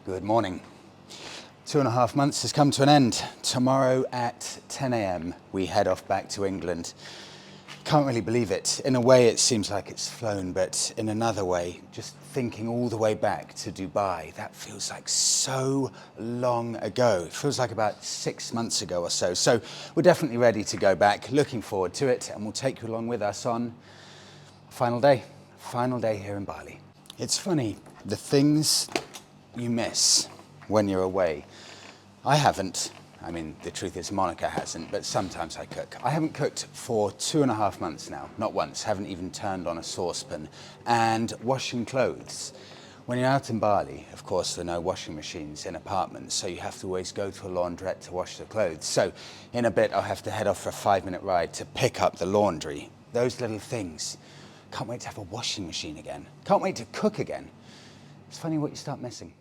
Good morning. 2.5 months has come to an end. Tomorrow at 10 a.m. we head off back to England. Can't really believe it. In a way it seems like it's flown, but in another way, just thinking all the way back to Dubai, that feels like so long ago. It feels like about 6 months ago or so. So we're definitely ready to go back, looking forward to it, and we'll take you along with us on final day here in Bali. It's funny, the things you miss when you're away. I haven't. I mean, the truth is Monica hasn't, but sometimes I cook. I haven't cooked for 2.5 months now, not once, haven't even turned on a saucepan. And washing clothes. When you're out in Bali, of course, there are no washing machines in apartments, so you have to always go to a laundrette to wash the clothes. So in a bit, I'll have to head off for a 5-minute ride to pick up the laundry. Those little things. Can't wait to have a washing machine again. Can't wait to cook again. It's funny what you start missing.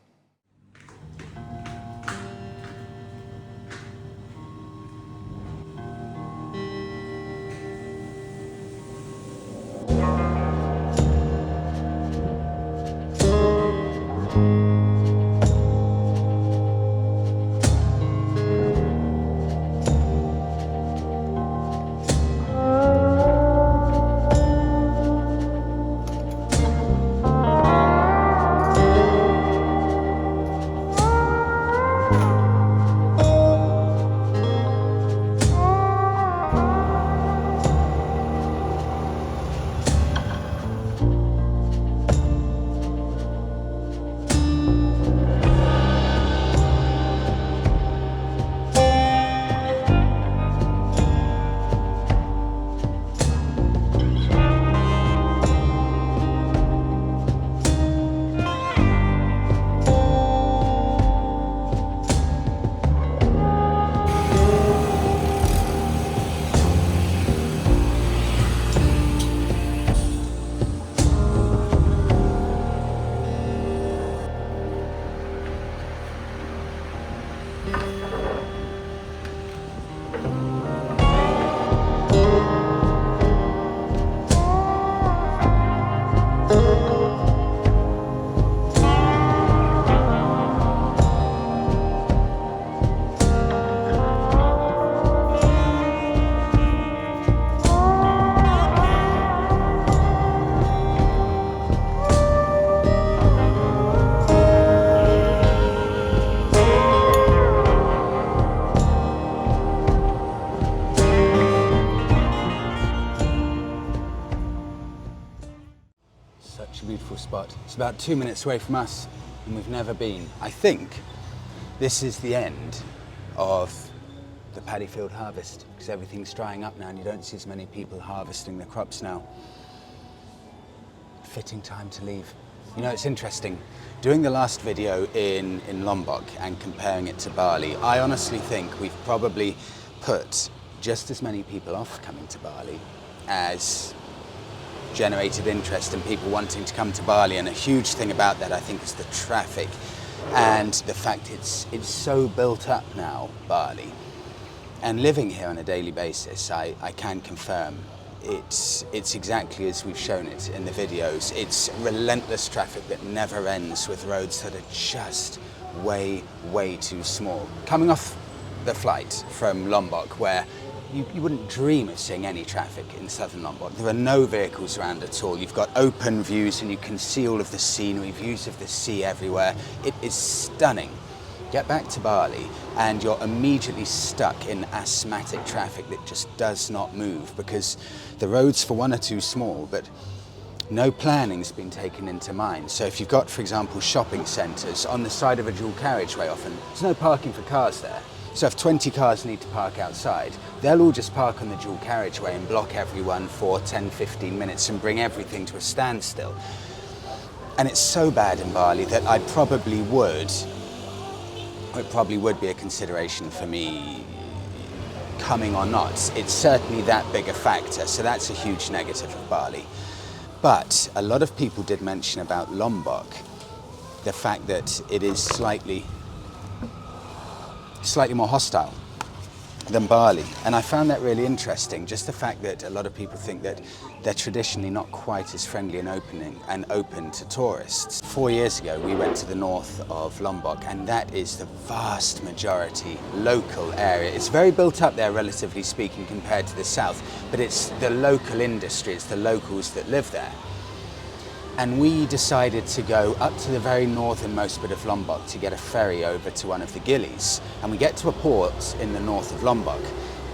Such a beautiful spot. It's about 2 minutes away from us, and we've never been. I think this is the end of the paddy field harvest, because everything's drying up now and you don't see as many people harvesting the crops now. Fitting time to leave. You know, it's interesting. Doing the last video in Lombok and comparing it to Bali, I honestly think we've probably put just as many people off coming to Bali as generated interest in people wanting to come to Bali, and a huge thing about that I think is the traffic and the fact it's so built up now, Bali. And living here on a daily basis, I can confirm it's exactly as we've shown it in the videos. It's relentless traffic that never ends, with roads that are just way too small. Coming off the flight from Lombok, where you wouldn't dream of seeing any traffic in southern Lombok. There are no vehicles around at all. You've got open views and you can see all of the scenery, views of the sea everywhere. It is stunning. Get back to Bali and you're immediately stuck in asthmatic traffic that just does not move, because the roads, for one, are too small, but no planning's been taken into mind. So if you've got, for example, shopping centres on the side of a dual carriageway, often there's no parking for cars there. So if 20 cars need to park outside, they'll all just park on the dual carriageway and block everyone for 10-15 minutes and bring everything to a standstill. And it's so bad in Bali that it probably would be a consideration for me coming or not. It's certainly that big a factor, so that's a huge negative of Bali. But a lot of people did mention about Lombok, the fact that it is slightly more hostile. than Bali. And I found that really interesting, just the fact that a lot of people think that they're traditionally not quite as friendly and open to tourists. 4 years ago we went to the north of Lombok, and that is the vast majority local area. It's very built up there, relatively speaking, compared to the south, but it's the local industry, it's the locals that live there. And we decided to go up to the very northernmost bit of Lombok to get a ferry over to one of the gillies. And we get to a port in the north of Lombok,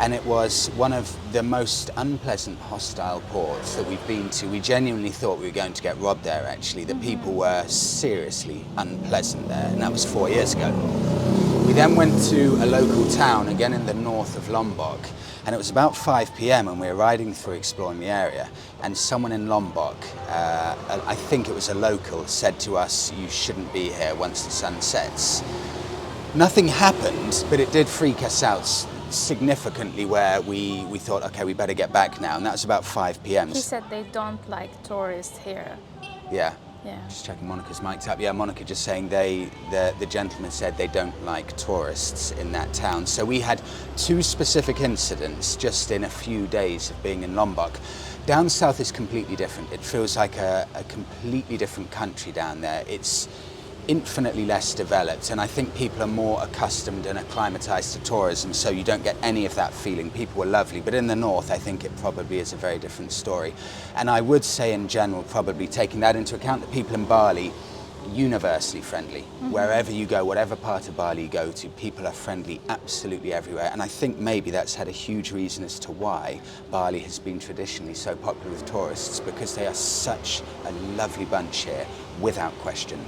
and it was one of the most unpleasant, hostile ports that we've been to. We genuinely thought we were going to get robbed there, actually. The people were seriously unpleasant there, and that was 4 years ago. We then went to a local town, again in the north of Lombok, and it was about 5 p.m. and we were riding through exploring the area, and someone in Lombok, I think it was a local, said to us, "You shouldn't be here once the sun sets." Nothing happened, but it did freak us out significantly, where we thought, okay, we better get back now, and that was about 5 p.m. He said they don't like tourists here. Yeah. Yeah. Just checking Monica's mic'd up. Yeah, Monica just saying the gentleman said they don't like tourists in that town. So we had 2 specific incidents just in a few days of being in Lombok. Down south is completely different. It feels like a completely different country down there. It's infinitely less developed, and I think people are more accustomed and acclimatized to tourism, so you don't get any of that feeling. People were lovely, but in the north I think it probably is a very different story. And I would say in general, probably taking that into account, that people in Bali, universally friendly. Wherever you go, whatever part of Bali you go to, people are friendly absolutely everywhere, and I think maybe that's had a huge reason as to why Bali has been traditionally so popular with tourists, because they are such a lovely bunch here, without question.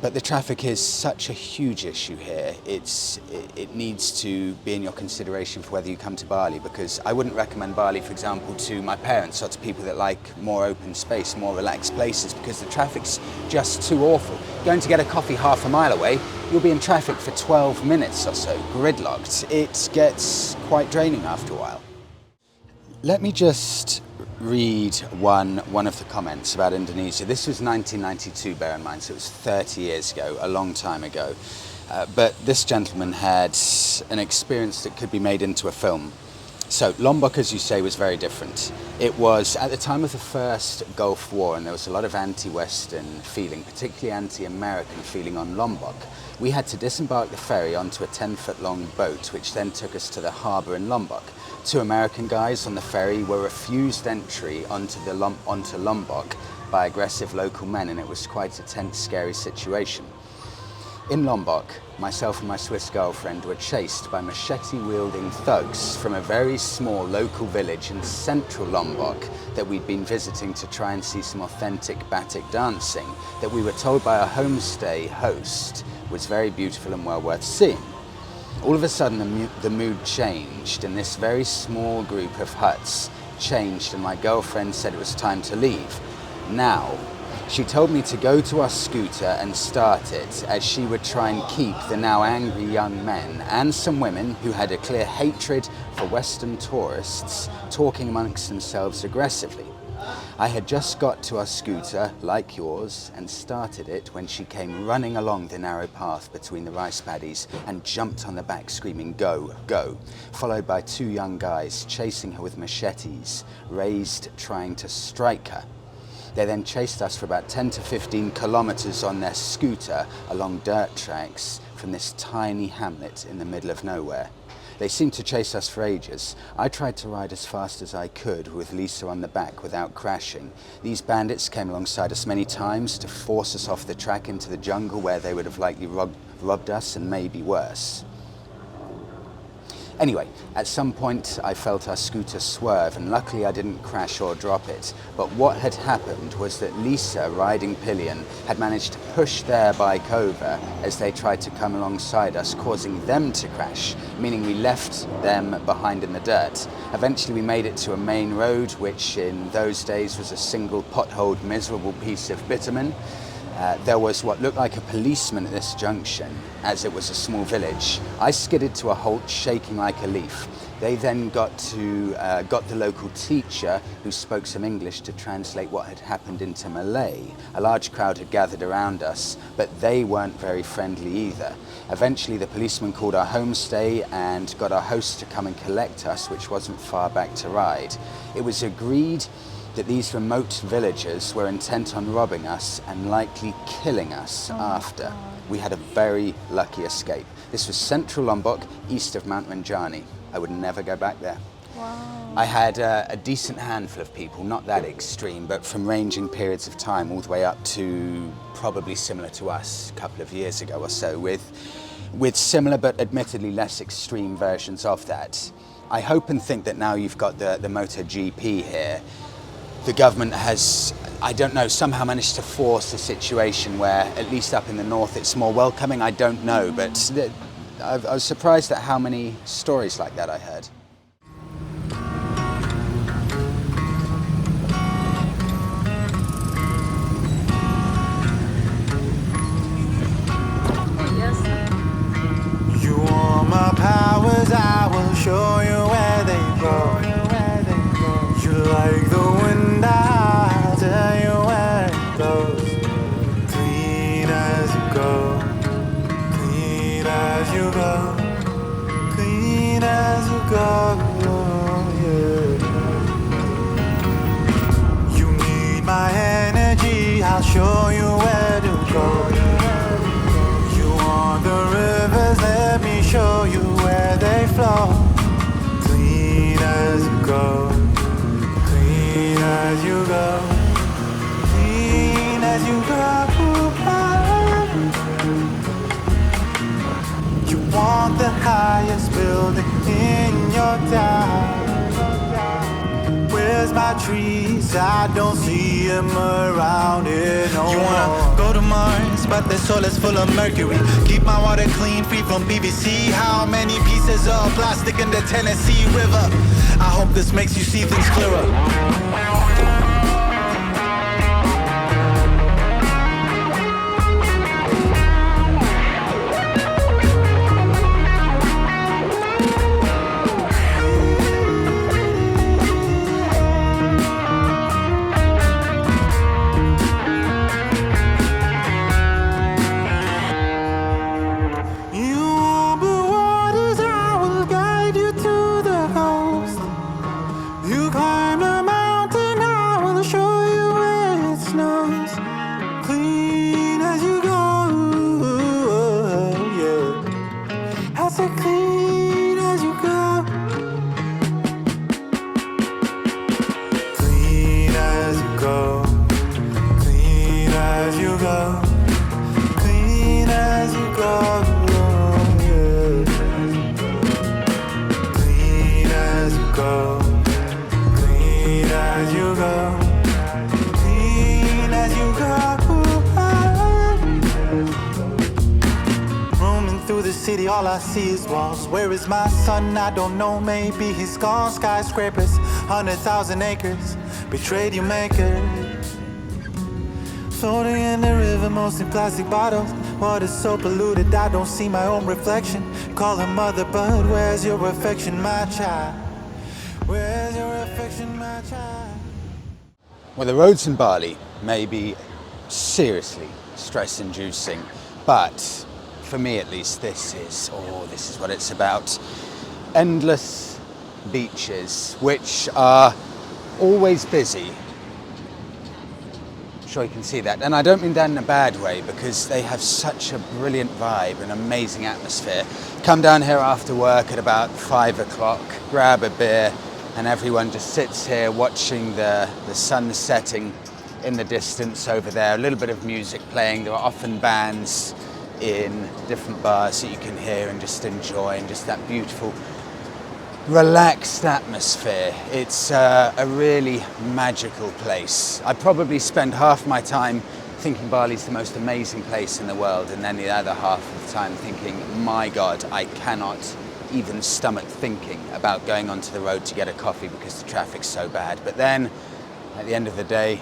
But the traffic is such a huge issue here. It needs to be in your consideration for whether you come to Bali, because I wouldn't recommend Bali, for example, to my parents or to people that like more open space, more relaxed places, because the traffic's just too awful. Going to get a coffee half a mile away, you'll be in traffic for 12 minutes or so, gridlocked. It gets quite draining after a while. Let me just read one of the comments about Indonesia. This was 1992, bear in mind, so it was 30 years ago, a long time ago. But this gentleman had an experience that could be made into a film. So Lombok, as you say, was very different. It was at the time of the first Gulf War, and there was a lot of anti-Western feeling, particularly anti-American feeling on Lombok. We had to disembark the ferry onto a 10-foot-long boat, which then took us to the harbour in Lombok. 2 American guys on the ferry were refused entry onto Lombok by aggressive local men, and it was quite a tense, scary situation. In Lombok, myself and my Swiss girlfriend were chased by machete-wielding thugs from a very small local village in central Lombok that we'd been visiting to try and see some authentic batik dancing that we were told by our homestay host was very beautiful and well worth seeing. All of a sudden the mood changed, and this very small group of huts changed, and my girlfriend said it was time to leave. Now, she told me to go to our scooter and start it, as she would try and keep the now angry young men and some women who had a clear hatred for Western tourists talking amongst themselves aggressively. I had just got to our scooter, like yours, and started it when she came running along the narrow path between the rice paddies and jumped on the back screaming, "Go, go," followed by 2 young guys chasing her with machetes, raised trying to strike her. They then chased us for about 10 to 15 kilometers on their scooter along dirt tracks from this tiny hamlet in the middle of nowhere. They seemed to chase us for ages. I tried to ride as fast as I could with Lisa on the back without crashing. These bandits came alongside us many times to force us off the track into the jungle, where they would have likely robbed us and maybe worse. Anyway, at some point I felt our scooter swerve, and luckily I didn't crash or drop it. But what had happened was that Lisa, riding pillion, had managed to push their bike over as they tried to come alongside us, causing them to crash, meaning we left them behind in the dirt. Eventually we made it to a main road, which in those days was a single potholed, miserable piece of bitumen. There was what looked like a policeman at this junction, as it was a small village. I skidded to a halt, shaking like a leaf. They then got the local teacher who spoke some English to translate what had happened into Malay. A large crowd had gathered around us, but they weren't very friendly either. Eventually the policeman called our homestay and got our host to come and collect us, which wasn't far back to ride. It was agreed that these remote villagers were intent on robbing us and likely killing us after. We had a very lucky escape. This was central Lombok, east of Mount Rinjani. I would never go back there. Wow. I had a decent handful of people, not that extreme, but from ranging periods of time all the way up to probably similar to us a couple of years ago or so, with similar but admittedly less extreme versions of that. I hope and think that now you've got the MotoGP here, the government has, I don't know, somehow managed to force a situation where, at least up in the north, it's more welcoming. I don't know, but I was surprised at how many stories like that I heard. Yes. You want my powers, I will show you where they go. You like the wind, I'll tell you where it goes. Clean as you go, clean as you go, clean as you go, yeah. You need my energy, I'll show you where to go. You want the rivers, let me show you where they flow. Clean as you go, clean as you go, clean as you go. You want the highest building in your town. Where's my trees? I don't see them around here no more. You wanna go to Mars, but the soil is full of mercury. Keep my water clean, free from PVC. How many pieces of plastic in the Tennessee River? I hope this makes you see things clearer. City, all I see is walls. Where is my son? I don't know, maybe he's gone. Skyscrapers, 100,000 acres, betrayed your maker. Floating in the river, mostly plastic bottles. Water's so polluted, I don't see my own reflection. Call her mother, but where's your affection, my child? Where's your affection, my child? Well, the roads in Bali may be seriously stress-inducing, but for me at least, this is what it's about. Endless beaches, which are always busy. I'm sure you can see that. And I don't mean that in a bad way, because they have such a brilliant vibe, an amazing atmosphere. Come down here after work at about 5 o'clock, grab a beer, and everyone just sits here watching the sun setting in the distance over there. A little bit of music playing. There are often bands in different bars that you can hear and just enjoy, and just that beautiful relaxed atmosphere. It's a really magical place. I probably spend half my time thinking Bali's the most amazing place in the world, and then the other half of the time thinking, my God, I cannot even stomach thinking about going onto the road to get a coffee because the traffic's so bad. But then at the end of the day,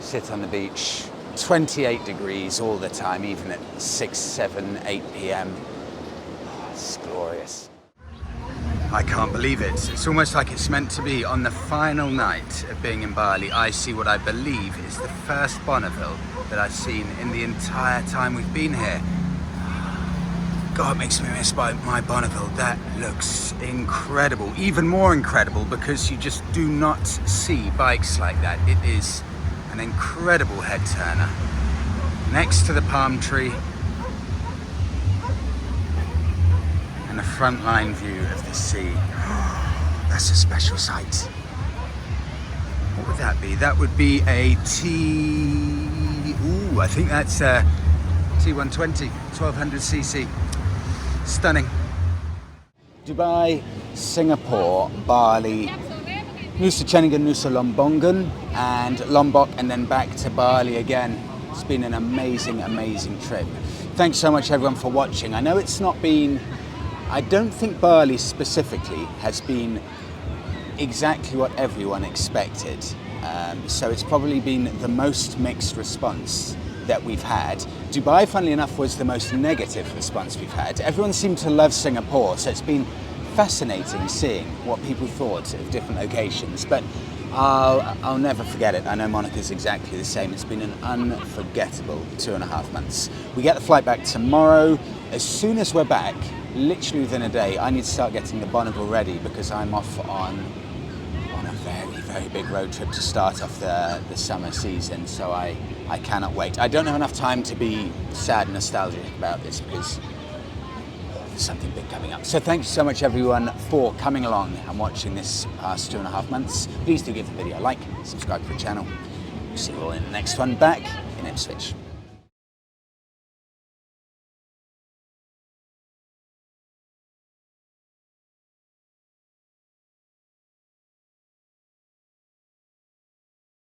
sit on the beach, 28 degrees all the time, even at 6, 7, 8 p.m. Oh, it's glorious. I can't believe it. It's almost like it's meant to be. On the final night of being in Bali, I see what I believe is the first Bonneville that I've seen in the entire time we've been here. God, it makes me miss my Bonneville. That looks incredible. Even more incredible because you just do not see bikes like that. It is an incredible head turner. Next to the palm tree and a frontline view of the sea. That's a special sight. What would that be? That would be a I think that's a T120, 1200cc. Stunning. Dubai, Singapore, Bali, Nusa Ceningan, Nusa Lombongan, and Lombok, and then back to Bali again. It's been an amazing, amazing trip. Thanks so much everyone for watching. I know it's not been, I don't think Bali specifically has been exactly what everyone expected. So it's probably been the most mixed response that we've had. Dubai, funnily enough, was the most negative response we've had. Everyone seemed to love Singapore, so it's been fascinating seeing what people thought of different locations. But I'll never forget it. I know Monica's exactly the same. It's been an unforgettable 2.5 months. We get the flight back tomorrow. As soon as we're back, literally within a day, I need to start getting the Bonneville ready because I'm off on a very, very big road trip to start off the summer season. So I cannot wait. I don't have enough time to be sad and nostalgic about this because there's something big coming up. So thank you so much everyone for coming along and watching this past 2.5 months. Please do give the video a like, subscribe to the channel. We'll see you all in the next one back in Ipswich.